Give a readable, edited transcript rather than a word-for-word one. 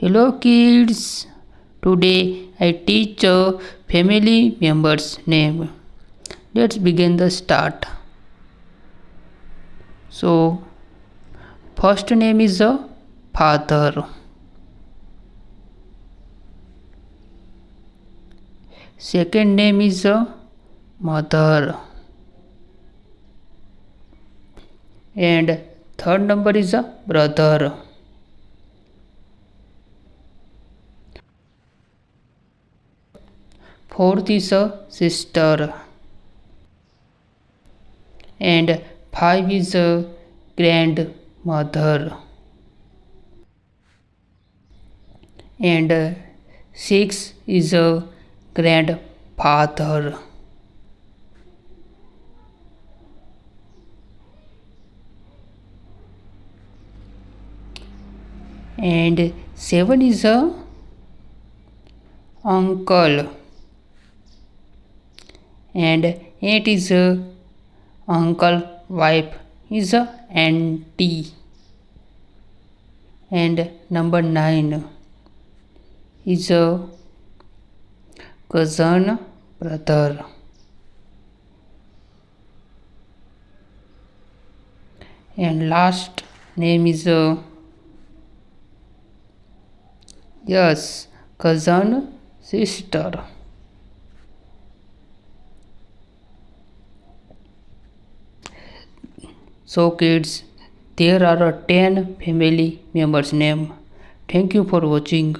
Hello kids, today I teach a family member's name. Let's begin the start. So, first name is a father. Second name is a mother. And third number is a brother. Fourth is a sister. And five is a grandmother. And six is a grandfather. And seven is a uncle. And eight is a uncle wife is a auntie. And number 9 is a cousin brother. And last name is a cousin sister. So kids, there are 10 family members name. Thank you for watching.